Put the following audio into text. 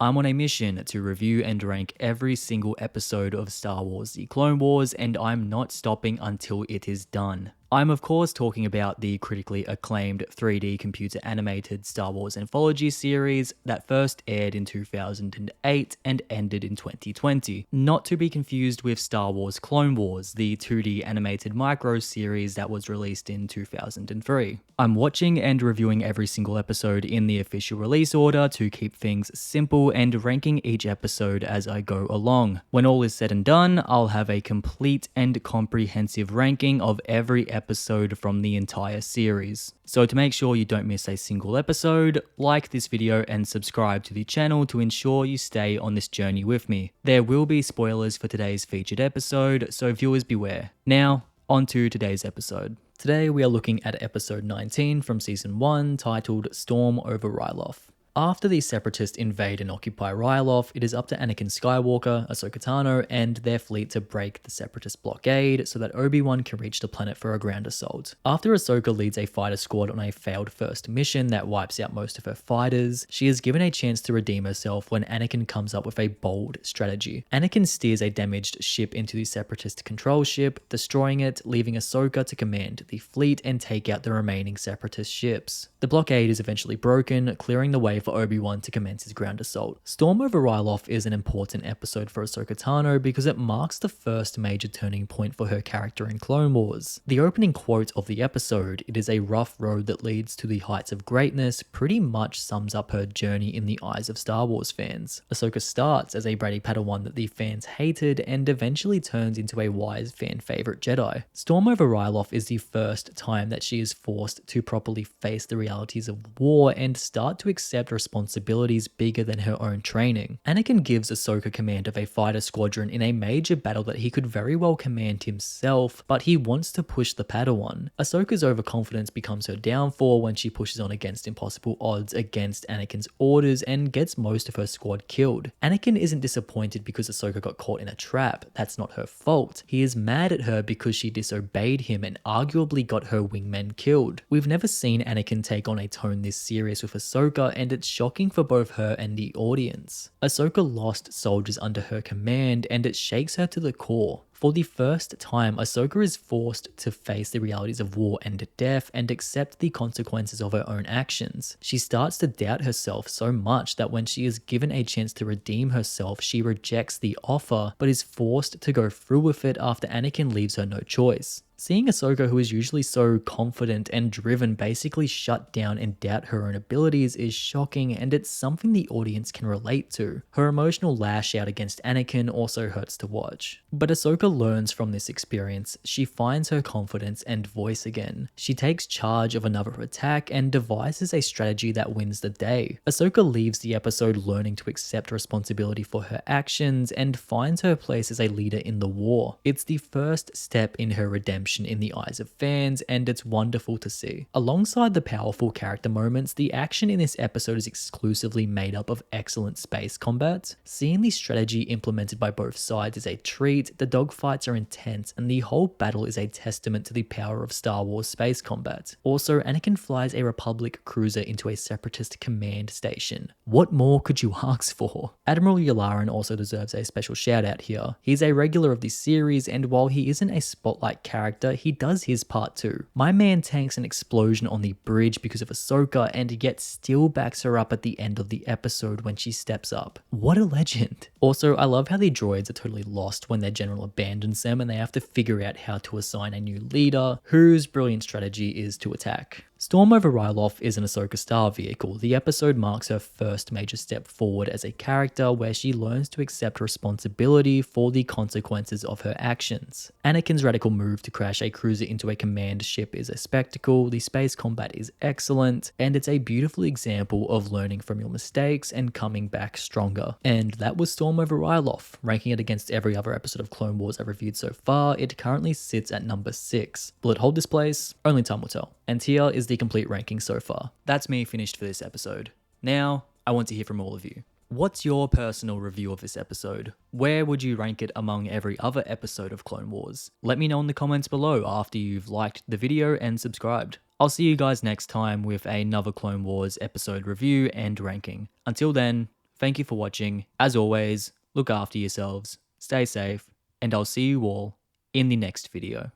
I'm on a mission to review and rank every single episode of Star Wars The Clone Wars, and I'm not stopping until it is done. I'm of course talking about the critically acclaimed 3D computer animated Star Wars anthology series that first aired in 2008 and ended in 2020. Not to be confused with Star Wars Clone Wars, the 2D animated micro series that was released in 2003. I'm watching and reviewing every single episode in the official release order to keep things simple and ranking each episode as I go along. When all is said and done, I'll have a complete and comprehensive ranking of every episode from the entire series. So to make sure you don't miss a single episode, like this video and subscribe to the channel to ensure you stay on this journey with me. There will be spoilers for today's featured episode, so viewers beware. Now, on to today's episode. Today we are looking at episode 19 from season 1 titled Storm over Ryloth. After the Separatists invade and occupy Ryloth, it is up to Anakin Skywalker, Ahsoka Tano, and their fleet to break the Separatist blockade so that Obi-Wan can reach the planet for a ground assault. After Ahsoka leads a fighter squad on a failed first mission that wipes out most of her fighters, she is given a chance to redeem herself when Anakin comes up with a bold strategy. Anakin steers a damaged ship into the Separatist control ship, destroying it, leaving Ahsoka to command the fleet and take out the remaining Separatist ships. The blockade is eventually broken, clearing the way for Obi-Wan to commence his ground assault. Storm over Ryloth is an important episode for Ahsoka Tano because it marks the first major turning point for her character in Clone Wars. The opening quote of the episode, "It is a rough road that leads to the heights of greatness," pretty much sums up her journey in the eyes of Star Wars fans. Ahsoka starts as a bratty Padawan that the fans hated and eventually turns into a wise fan favorite Jedi. Storm over Ryloth is the first time that she is forced to properly face the realities of war and start to accept responsibilities bigger than her own training. Anakin gives Ahsoka command of a fighter squadron in a major battle that he could very well command himself, but he wants to push the Padawan. Ahsoka's overconfidence becomes her downfall when she pushes on against impossible odds against Anakin's orders and gets most of her squad killed. Anakin isn't disappointed because Ahsoka got caught in a trap. That's not her fault. He is mad at her because she disobeyed him and arguably got her wingmen killed. We've never seen Anakin take on a tone this serious with Ahsoka, and it's shocking for both her and the audience. Ahsoka lost soldiers under her command, and it shakes her to the core. For the first time, Ahsoka is forced to face the realities of war and death and accept the consequences of her own actions. She starts to doubt herself so much that when she is given a chance to redeem herself, she rejects the offer, but is forced to go through with it after Anakin leaves her no choice. Seeing Ahsoka, who is usually so confident and driven, basically shut down and doubt her own abilities is shocking, and it's something the audience can relate to. Her emotional lash out against Anakin also hurts to watch. But Ahsoka learns from this experience. She finds her confidence and voice again. She takes charge of another attack and devises a strategy that wins the day. Ahsoka leaves the episode learning to accept responsibility for her actions and finds her place as a leader in the war. It's the first step in her redemption in the eyes of fans, and it's wonderful to see. Alongside the powerful character moments, the action in this episode is exclusively made up of excellent space combat. Seeing the strategy implemented by both sides is a treat, the dogfights are intense, and the whole battle is a testament to the power of Star Wars space combat. Also, Anakin flies a Republic cruiser into a Separatist command station. What more could you ask for? Admiral Yularen also deserves a special shout out here. He's a regular of this series, and while he isn't a spotlight character, he does his part too. My man tanks an explosion on the bridge because of Ahsoka and yet still backs her up at the end of the episode when she steps up. What a legend. Also, I love how the droids are totally lost when their general abandons them and they have to figure out how to assign a new leader whose brilliant strategy is to attack. Storm over Ryloth is an Ahsoka Star vehicle. The episode marks her first major step forward as a character where she learns to accept responsibility for the consequences of her actions. Anakin's radical move to crash a cruiser into a command ship is a spectacle, the space combat is excellent, and it's a beautiful example of learning from your mistakes and coming back stronger. And that was Storm over Ryloth. Ranking it against every other episode of Clone Wars I've reviewed so far, it currently sits at number 6. Will it hold this place? Only time will tell. And here is the complete ranking so far. That's me finished for this episode. Now, I want to hear from all of you. What's your personal review of this episode? Where would you rank it among every other episode of Clone Wars? Let me know in the comments below after you've liked the video and subscribed. I'll see you guys next time with another Clone Wars episode review and ranking. Until then, Thank you for watching. As always, look after yourselves, stay safe, and I'll see you all in the next video.